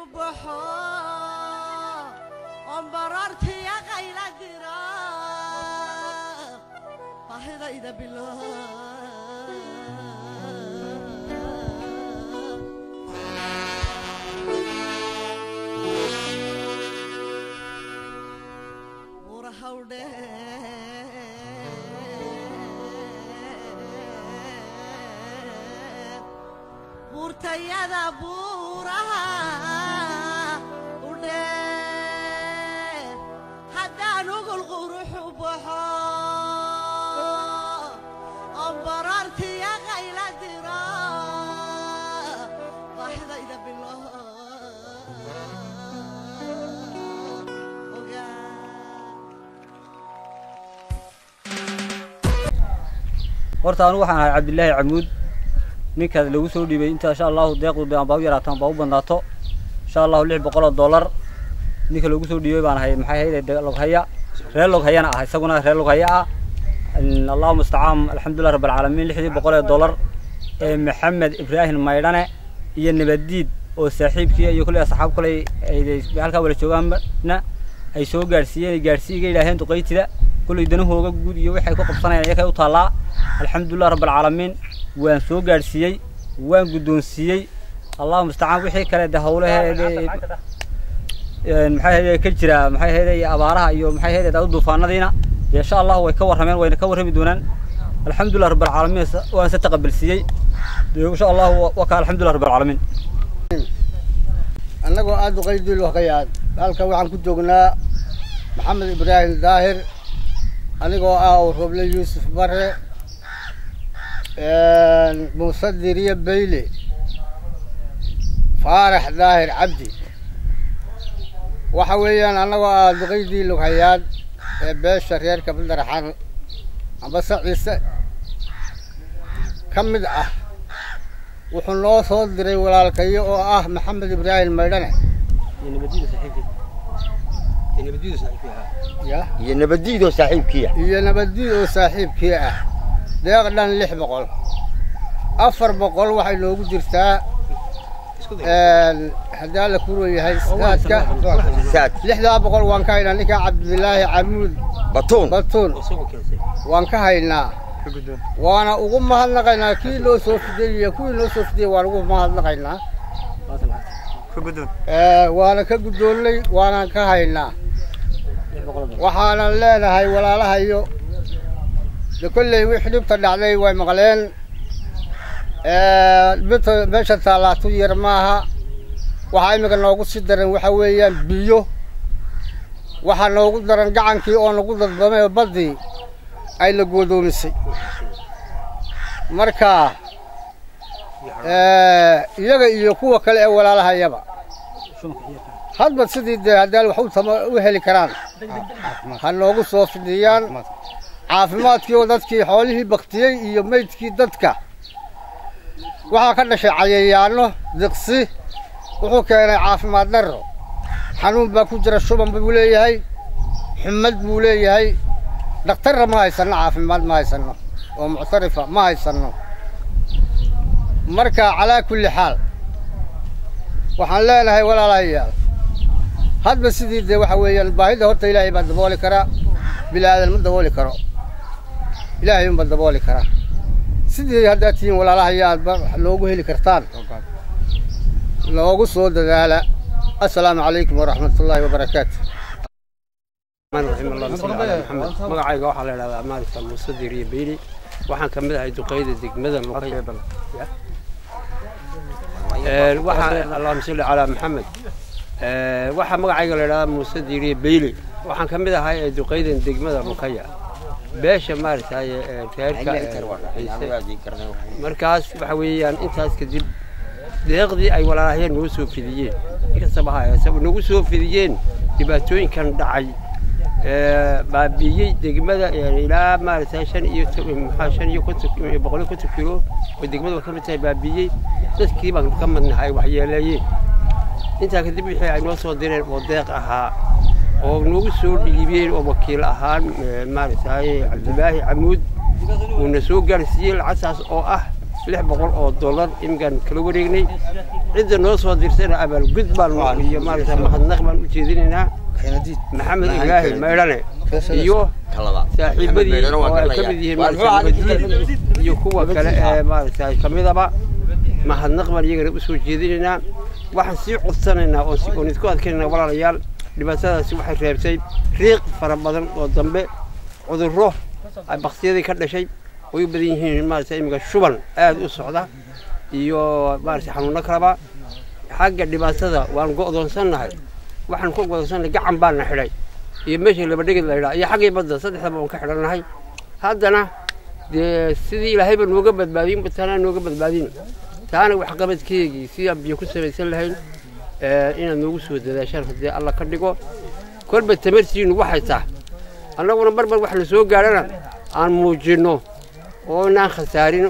وبحو أمبررت يا غير قراء فهذا إذا بالله ورهوده بورتيادا بورها وده حدا نقول غروح وبحا أمبررت يا غيلا درا واحدة إذا بالله horta anu waxaan ahay Cabdillaahi Camuud ninka lagu soo dhibay inta insha Allah deeqdu baan baa yaraataan baa u bandaato insha Allah $600 ninka lagu soo dhibay baan ahay maxay hay'ad log haya reer log hayana ah isaguna reer log haya ah Allahu musta'an alxamdulillah rabbil alamin $600 ee Maxamed Ibrahim Maydane iyo nabadiid oo saaxiibkii iyo kulli asxaab kulay ay halka wala joogaanna ay soo gaarsiiga Ilaahay duqeytida kulli danahooga guud iyo waxay ku qabsanayaan iyaga u taala alxamdulillah rabbil alamin waan soo gaarsiiyay waan gudoonsiyay Allahu musta'an wixii kale dahawlaheeda maxay hay'ad ka jira maxay hay'ad abaaraha iyo maxay hay'ad duufaanadiina insha Allah way ka warameen wayna ka warami doonaan alxamdulillah rabbil alamin waan sa taqabbalsiyay insha Allah wa ka alxamdulillah rabbil alamin anagoo aad u qaydil waqayad halka waxaan ku joognaa Maxamed Ibrahim Daahir anigoo Roble Yusuf Barre Musadiriya Bayle Faarax Daahir Cabdi waxa weeyaan anagoo aad u qaydil waqayad beesha reerka Baldaraxan amba Saciise kamid ah wuxuu noo soo diray walaalkayo oo ah Maxamed Ibrahim Maydane iyo nabadiido saaxiibkii ah deeqdan 600 400 waxay loogu jirtaa hadaa la kuro yahay saadka 600 waan ka haynaa ninka Cabdillaahi Camuud batoon waan ka haynaa وانا ugu mahadnaqaynaa kii loo soo fidiyay kuwii loo soo fidiyay waan ugu mahadnaqaynaa waana ka gudoonay waana ka haynaa waxaana leenahay walaalaha iyo kullay wixii dhibta dhacday way maqleen meesha taalaatu yar maaha waxa imika noogu si daran waxa weeyaan biyo waxa noogu daran gacankii oo nagu dadbamay badii ay la goodoomisay marka iyaga iyo kuwa kale ee walaalahayaba hadba sidii hadaal wax u heli karaan ha noogu soo fidiyaan caafimaadkii oo dadkii xoolihii baqtiyay iyo meydkii dadka waxa ka dhashay cayayaano diqsi wuxuu keenay caafimaad darro xanuun baa ku jira shuban buu leeyahay xumad buu leeyahay دكتور ما هيسنا عافماد ما هيسنا ومعترفة ما هيسنا مركا على كل حال وحن لا لهي ولا لهي هاد بس دي وحوي الباهي هورتا إلهي بعد بولي كرا بلا هذا المد بولي كرا إلهي يوم بعد بولي كرا سيدي هاداتين ولا لهي لوجو هلي كرتان لوجو صود ذالا السلام عليكم ورحمة الله وبركاته رحمه الله صلى الله عليه محمد magacayga waxa la yiraahdaa Maarifta Musadiriya Bayle waxaan kamid ahay duqeyda degmada Muqayb waxa Allahumma salli ala Muhammad waxa magacayga la yiraahdaa Musadiriya Bayle waxaan kamid ahay duqeyda degmada Muqayb beesha Maarifta reerka markaas waxa weeyaan intaas kadib deeqdii ay walaalaheen noo soo fidiyeen inkastaba nagu soo fidiyeen dhibaatooyinkan dhacay baabiyay degmada ilaa maartay 5 iyo 100 kilo oo degmada ka mid tahay baabiyay dadkii baan ka madnahay wax yeelayeen inta kadib wixii ay noo soo direen oo deeq ahaa oo nagu soo dhiibeen oo wakiil ahaan maartay Cabdillaahi Camuud uu na soo gaarsiiyay lacagtaas oo ah $600 $600 imkan kala wareegnay cid noo soo dirtayna abaal gud baan iyo maarta mahadnaq baan u jeedinaynaa maxamed ibrahim maydhane iyo saaxiibadii oo ay ka mid yihiin maarta iyo kuwa kale ee maarta kamidaba mahadnaq baan iyagana u soo jeedinaynaa waxaan sii codsanaynaa oo si isku adkaynaa walaalayaal dhibaatadaasi waxay reebtay riiq fara badan oo dambe cudurro ay baqtiyadii ka dhashay way badan yihiin maarta imika shuban aad u socda iyo maarta xanuuno kalaba xagga dhibaatada waan go'doonsanahay waxaan ku go'doonsanahay gacan baan na xidhay iyo meeshii laba dhigid la yiraahdo iyo xaggii badda saddexdaba waan ka xidhanahay haddana sidii ilaahayba nooga badbaadin batana nooga badbaadin taana wax qabadkeegii si biyo ku samaysan lahayn inaad noogu soo dadaashaan haddii alla ka dhigo kolba tamartiinu waxay tahay annaguna barbar wax la soo gaarana aan muujinno oo naan khasaarin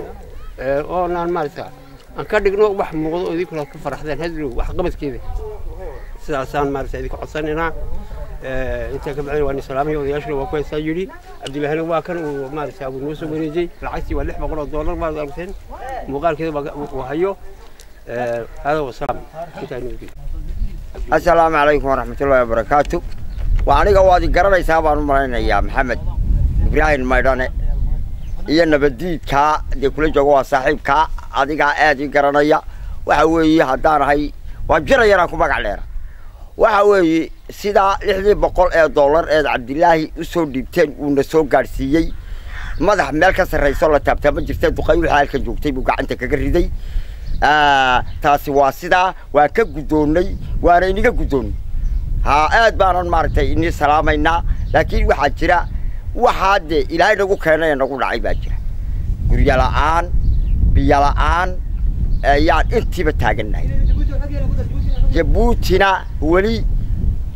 oo naan maarta aan ka dhigno wax muuqdo oo idinku ka faraxdaan hadii wax qabadkeeda sidaasaan maarta idinku codsanaynaa inta ka bacay waan salaamay odayaashana waa ku haysaa yiri Cabdilaahi waa kan uu maarta uu noo soo wareejay lacagtii waa $600 baad aragteen muuqaalkeeda waa hayo هذا هو السلام السلام عليكم ورحمة الله وبركاته وأنا قواعد قرر يسافر مرينا يا محمد إبراهيم ميداني إيه نبدي كا دي كل جوا صاحب كا هذه قاعد قررنا يا وحوي هدار هاي وبجرا يراكم بقى علينا وحوي سيدا لحظة بقول $1 عبد الله يسوي ديبتين ونسوي قارسيي ماذا مركز الرئيس الله تبتة مجلسين تقيل حالك جوكتي بقى أنت كجردي taasi waa sida waa ka gudoonay waana iniga gudoon aad baan maartay inii salaamayna laakiin waxa jira waxa ilaahay nagu keenay nagu dhacay baa jira guriga la'aan biyo la'aan ayaan intiiba taaganahay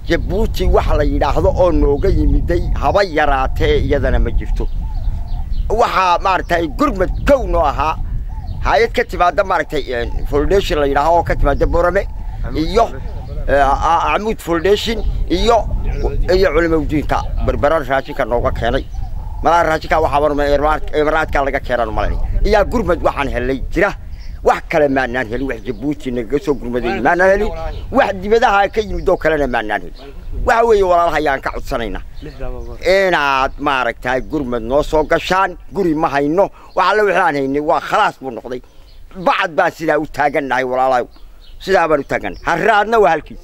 Jabuuti waxa la yiraahdo oo nooga yimiday haba yaraatee iyadana ma jirto waxa maartay gurmad kowno ahaa هاي كتب هذا ماركتي فولديشن اللي راهو كتب هذا بورمي إيوه عمود فولديشن إيوه علماء وجيتا بربران راشي كان نوقع كيني ما راشي كان وحور من إمارات كان لقى كيران مالني إياه قرمد وحن هلي جرا واحد كلام ما نهلي واحد جبوتي نجسو قرمد ما نهلي واحد بدها هاي كي يدو كلام ما نهلي وهوي ولا هيان كعد سنينا إنا ماركت هاي قرمد نوصو قشان قري ما هينو وعلى وحان هيني وخلاص بنقضي بعد بس لا وتاجنا هاي ولا لا سلا بنتاجنا هرادنا وهالكيس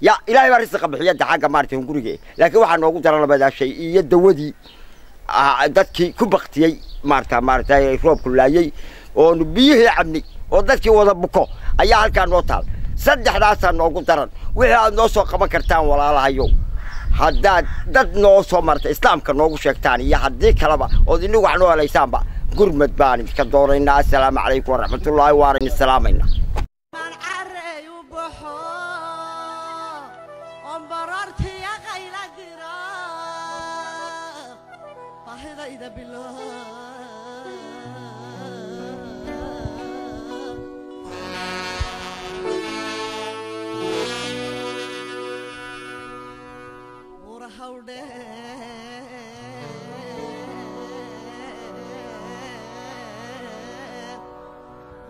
يا إلهي بارسك بحياة حاجة مارتين قرية لكن واحد نقول ترى أنا بدأ شيء يدودي دتكي كبختي مارتا يروب كلها ونبيه عمني ودتكي وضع بكو أيها كان وطال صدق ناس نقول ترى وإحنا نوصل كم كرتان ولا لا يوم هذا دت نوصل مرت إسلام كان نقول شيء ثاني يا حد ذيك كلامه ودينه وعنوه على الإسلام بقى قرمت باني مش كدورنا السلام عليكم ورحمة الله وبركاته السلام علينا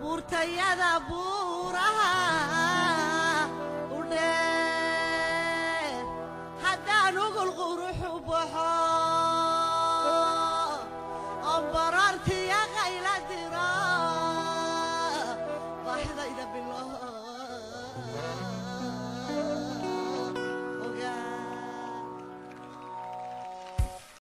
burtayada buuraha